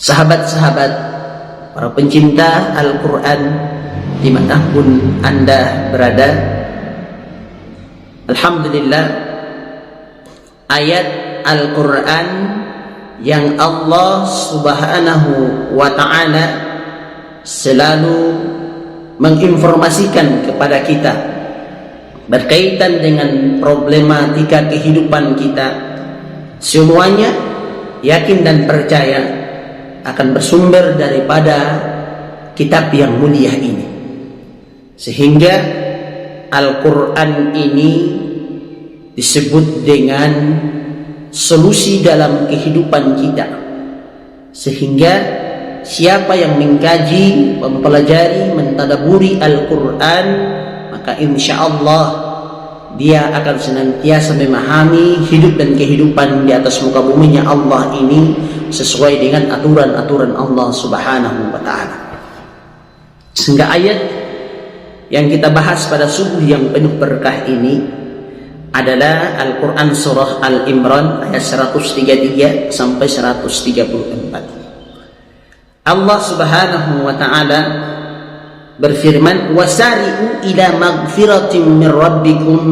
Sahabat-sahabat, para pencinta Al-Quran dimanapun Anda berada, alhamdulillah, ayat Al-Quran yang Allah Subhanahu wa ta'ala selalu menginformasikan kepada kita berkaitan dengan problematika kehidupan kita, semuanya yakin dan percaya akan bersumber daripada kitab yang mulia ini. Sehingga Al-Quran ini disebut dengan solusi dalam kehidupan kita. Sehingga siapa yang mengkaji, mempelajari, mentadaburi Al-Quran, maka insya Allah dia akan senantiasa memahami hidup dan kehidupan di atas muka buminya Allah ini sesuai dengan aturan-aturan Allah Subhanahu wa ta'ala. Sehingga ayat yang kita bahas pada subuh yang penuh berkah ini adalah Al-Quran surah Al-Imran ayat 133 sampai 134. Allah Subhanahu wa ta'ala berfirman, wasari'u ila magfiratin min rabbikum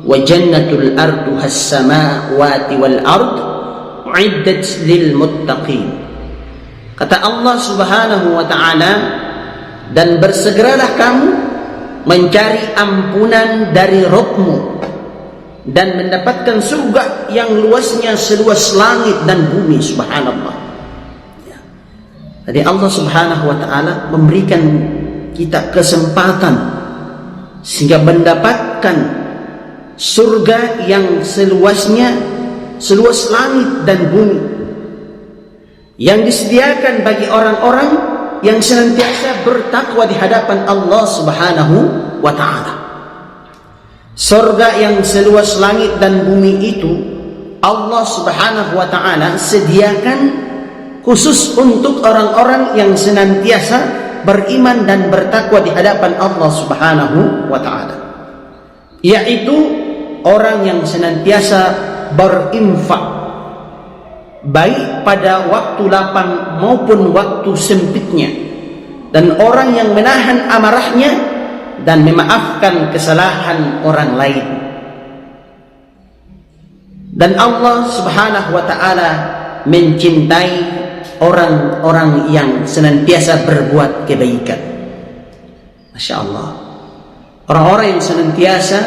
wa jannatul arduhas samawati wal ard uiddat lil muttaqin. Kata Allah Subhanahu wa ta'ala, dan bersegeralah kamu mencari ampunan dari Rabbmu dan mendapatkan surga yang luasnya seluas langit dan bumi. Subhanallah. Jadi Allah Subhanahu wa ta'ala memberikan kita kesempatan sehingga mendapatkan surga yang seluas langit dan bumi, yang disediakan bagi orang-orang yang senantiasa bertakwa di hadapan Allah Subhanahu wa ta'ala. Surga yang seluas langit dan bumi itu Allah Subhanahu wa ta'ala sediakan khusus untuk orang-orang yang senantiasa beriman dan bertakwa di hadapan Allah Subhanahu wa ta'ala, yaitu orang yang senantiasa berinfak baik pada waktu lapang maupun waktu sempitnya, dan orang yang menahan amarahnya dan memaafkan kesalahan orang lain. Dan Allah Subhanahu wa ta'ala mencintai orang-orang yang senantiasa berbuat kebaikan. Masya Allah, orang-orang yang senantiasa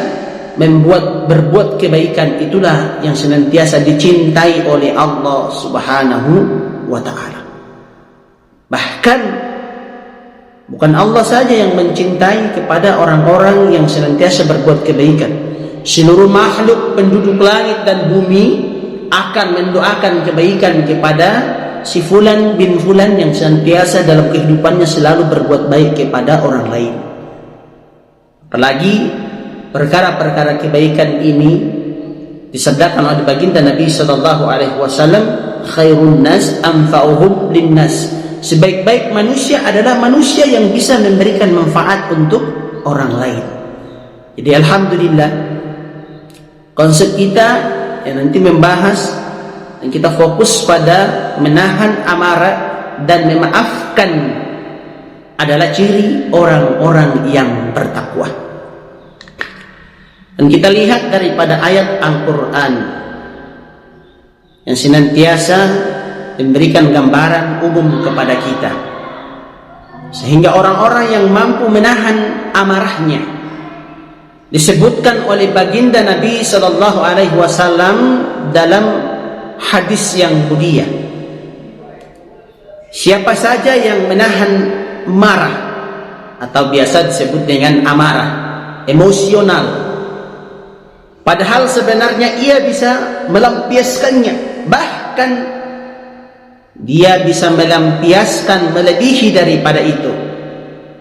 berbuat kebaikan itulah yang senantiasa dicintai oleh Allah Subhanahu wa ta'ala. Bahkan bukan Allah saja yang mencintai kepada orang-orang yang senantiasa berbuat kebaikan, seluruh makhluk penduduk langit dan bumi akan mendoakan kebaikan kepada si fulan bin fulan yang senantiasa dalam kehidupannya selalu berbuat baik kepada orang lain. Apalagi perkara-perkara kebaikan ini disabdakan oleh baginda Nabi sallallahu alaihi wasallam, khairun nas anfa'uhum linnas. Sebaik-baik manusia adalah manusia yang bisa memberikan manfaat untuk orang lain. Jadi alhamdulillah, konsep kita yang nanti membahas dan kita fokus pada menahan amarah dan memaafkan adalah ciri orang-orang yang bertakwa. Dan kita lihat daripada ayat Al-Quran yang senantiasa memberikan gambaran umum kepada kita, sehingga orang-orang yang mampu menahan amarahnya disebutkan oleh baginda Nabi sallallahu alaihi wasallam dalam hadis yang mulia. Siapa saja yang menahan marah atau biasa disebut dengan amarah, emosional, padahal sebenarnya ia bisa melampiaskannya, bahkan dia bisa melampiaskan melebihi daripada itu,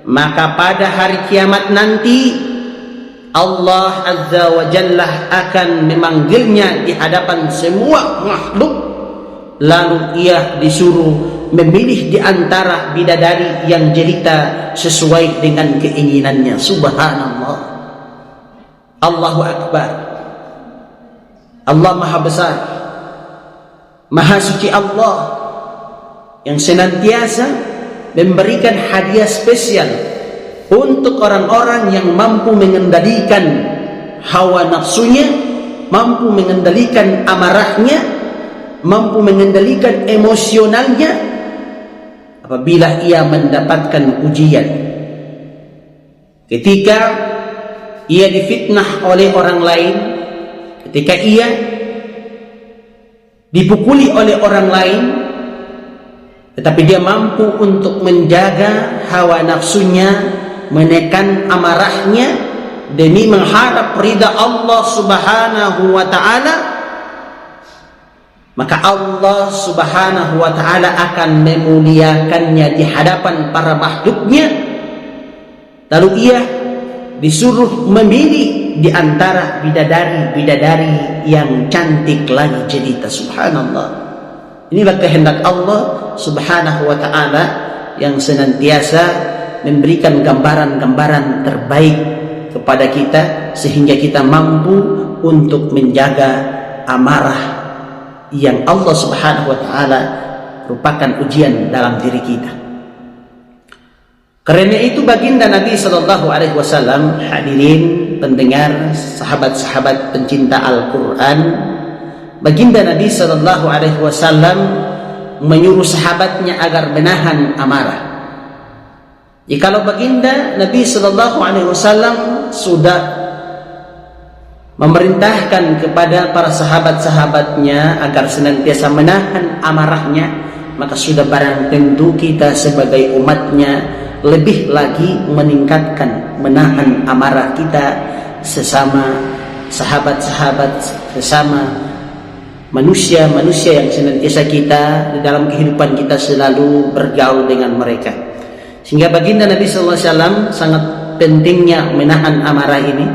maka pada hari kiamat nanti Allah Azza wa Jalla akan memanggilnya di hadapan semua makhluk, lalu ia disuruh memilih di antara bidadari yang jelita sesuai dengan keinginannya. Subhanallah. Allahu Akbar. Allah Maha Besar, Maha Suci Allah. yang senantiasa memberikan hadiah spesial untuk orang-orang yang mampu mengendalikan hawa nafsunya, mampu mengendalikan amarahnya, mampu mengendalikan emosionalnya apabila ia mendapatkan ujian. Ketika ia difitnah oleh orang lain, ketika ia dipukuli oleh orang lain, tetapi dia mampu untuk menjaga hawa nafsunya, menekan amarahnya demi mengharap ridha Allah Subhanahu wa ta'ala, maka Allah Subhanahu wa ta'ala akan memuliakannya di hadapan para makhluknya. Lalu ia disuruh memilih di antara bidadari-bidadari yang cantik lagi jelita. Subhanallah. Inilah kehendak Allah Subhanahu wa ta'ala yang senantiasa memberikan gambaran-gambaran terbaik kepada kita, sehingga kita mampu untuk menjaga amarah yang Allah Subhanahu wa ta'ala merupakan ujian dalam diri kita. Karena itu baginda Nabi sallallahu alaihi wasallam, hadirin pendengar, sahabat-sahabat pencinta Al-Qur'an, baginda Nabi sallallahu alaihi wasallam menyuruh sahabatnya agar menahan amarah. Jikalau baginda Nabi sallallahu alaihi wasallam sudah memerintahkan kepada para sahabat-sahabatnya agar senantiasa menahan amarahnya, maka sudah barang tentu kita sebagai umatnya lebih lagi meningkatkan menahan amarah kita sesama sahabat-sahabat, sesama manusia-manusia yang senantiasa kita di dalam kehidupan kita selalu bergaul dengan mereka. Sehingga baginda Nabi sallallahu alaihi wasallam sangat pentingnya menahan amarah ini,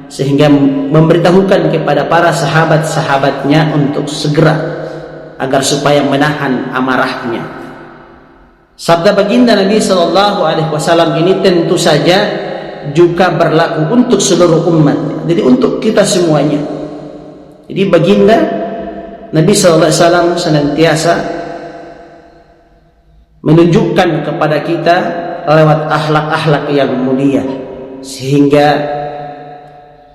sehingga memberitahukan kepada para sahabat-sahabatnya untuk segera agar supaya menahan amarahnya. Sabda baginda Nabi sallallahu alaihi wasallam ini tentu saja juga berlaku untuk seluruh umat. Jadi untuk kita semuanya. Jadi baginda Nabi sallallahu alaihi wasallam senantiasa menunjukkan kepada kita lewat akhlak-akhlak yang mulia, sehingga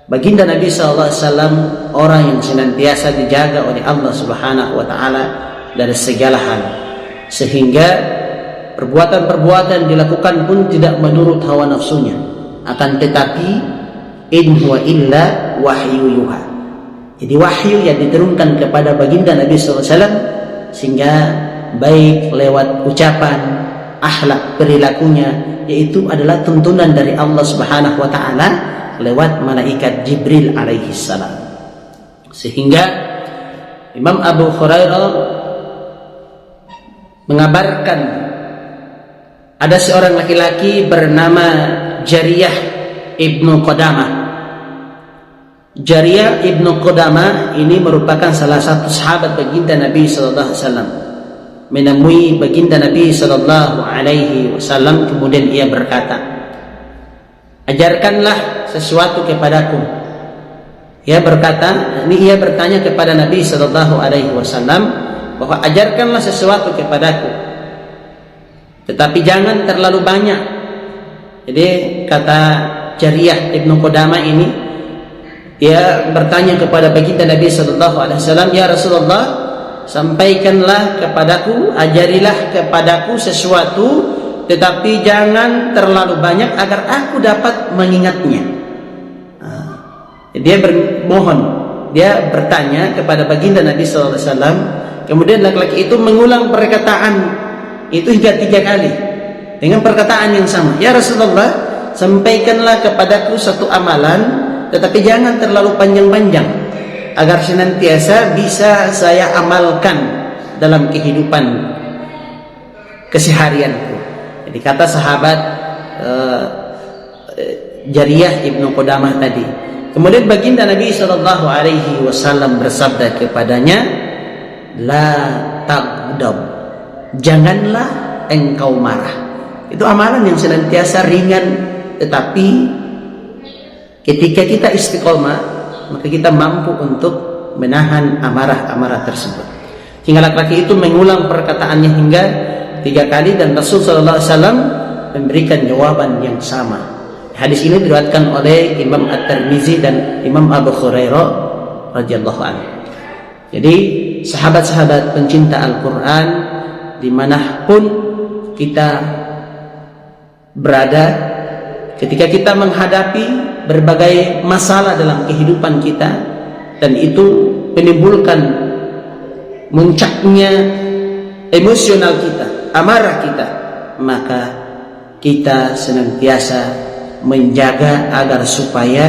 baginda Nabi sallallahu alaihi wasallam orang yang senantiasa dijaga oleh Allah Subhanahu wa taala dari segala hal, sehingga perbuatan-perbuatan dilakukan pun tidak menurut hawa nafsunya, akan tetapi in huwa illa wahyu yuha. Jadi wahyu yang diturunkan kepada baginda Nabi sallallahu alaihi wasallam, sehingga baik lewat ucapan, akhlak, perilakunya, yaitu adalah tuntunan dari Allah Subhanahu wa taala lewat malaikat Jibril alaihi salam. Sehingga Imam Abu Hurairah mengabarkan ada seorang laki-laki bernama Jariyah ibnu Qadamah. Jariyah ibnu Qadamah ini merupakan salah satu sahabat baginda Nabi sallallahu alaihi wasallam. Menemui baginda Nabi sallallahu alaihi wasallam, kemudian ia berkata, "Ajarkanlah sesuatu kepadaku." Ia berkata, ini ia bertanya kepada Nabi sallallahu alaihi wasallam bahwa ajarkanlah sesuatu kepadaku, tetapi jangan terlalu banyak. Jadi kata Jariyah ibnu Qadamah ini, dia bertanya kepada baginda Nabi sallallahu alaihi wasallam, "Ya Rasulullah, sampaikanlah kepadaku, ajarilah kepadaku sesuatu, tetapi jangan terlalu banyak agar aku dapat mengingatnya." Dia bermohon, dia bertanya kepada baginda Nabi sallallahu alaihi wasallam. Kemudian laki-laki itu mengulang perkataan itu hingga 3 kali dengan perkataan yang sama. "Ya Rasulullah, sampaikanlah kepadaku satu amalan, tetapi jangan terlalu panjang-panjang agar senantiasa bisa saya amalkan dalam kehidupan keseharianku." Jadi kata sahabat Jariyah ibnu Qadamah tadi. Kemudian baginda Nabi sallallahu alaihi wasallam bersabda kepadanya, "La taghdab." Janganlah engkau marah. Itu amalan yang senantiasa ringan, tetapi ketika kita istiqomah, maka kita mampu untuk menahan amarah-amarah tersebut. Hingga laki-laki itu mengulang perkataannya hingga 3 kali dan Rasul sallallahu alaihi wasallam memberikan jawaban yang sama. Hadis ini diriwayatkan oleh Imam At-Tirmizi dan Imam Abu Hurairah radhiyallahu anhu. Jadi sahabat-sahabat pencinta Al-Quran, dimanapun kita berada, ketika kita menghadapi berbagai masalah dalam kehidupan kita, dan itu menimbulkan muncaknya emosional kita, amarah kita, maka kita senantiasa menjaga agar supaya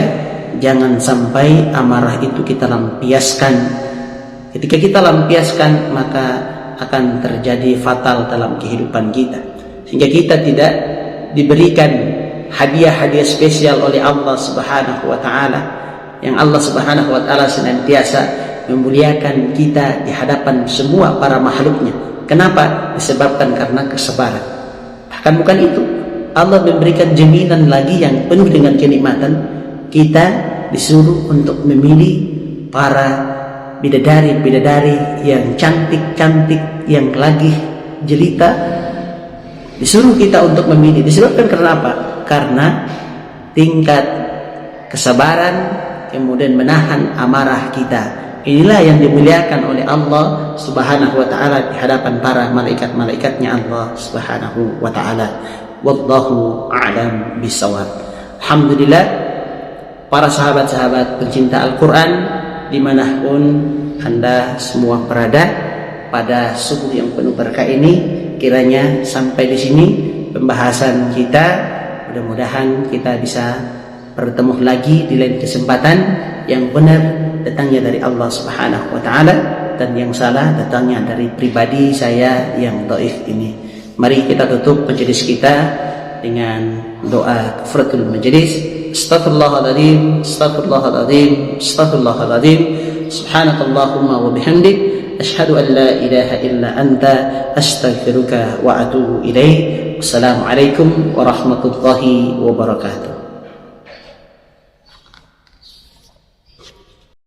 jangan sampai amarah itu kita lampiaskan. Ketika kita lampiaskan, maka akan terjadi fatal dalam kehidupan kita, sehingga kita tidak diberikan hadiah-hadiah spesial oleh Allah Subhanahu wa taala, yang Allah Subhanahu wa taala senantiasa memuliakan kita di hadapan semua para makhluknya. Kenapa? Disebabkan karena kesabaran. Bahkan bukan itu, Allah memberikan jaminan lagi yang penuh dengan kenikmatan. Kita disuruh untuk memilih para bidadari-bidadari yang cantik-cantik, yang lagi jelita. Disuruh kita untuk memilih. Disebabkan karena apa? Karena tingkat kesabaran, kemudian menahan amarah kita. Inilah yang dimuliakan oleh Allah Subhanahu wa taala di hadapan para malaikat-malaikatnya Allah Subhanahu wa taala. Wallahu a'lam bishawab. Alhamdulillah, para sahabat-sahabat pencinta Al-Quran dimanapun Anda semua berada, pada subuh yang penuh berkah ini, kiranya sampai di sini pembahasan kita. Mudah-mudahan kita bisa bertemu lagi di lain kesempatan. Yang benar datangnya dari Allah Subhanahu wa taala, dan yang salah datangnya dari pribadi saya yang dhaif ini. Mari kita tutup majelis kita dengan doa kafaratul majelis. Astaghfirullahaladzim, astaghfirullahaladzim, astaghfirullahaladzim. Subhanakallahumma wa bihamdik, asyhadu an la ilaha illa anta, astaghfiruka wa atubu ilaik. Wassalamualaikum warahmatullahi wabarakatuh.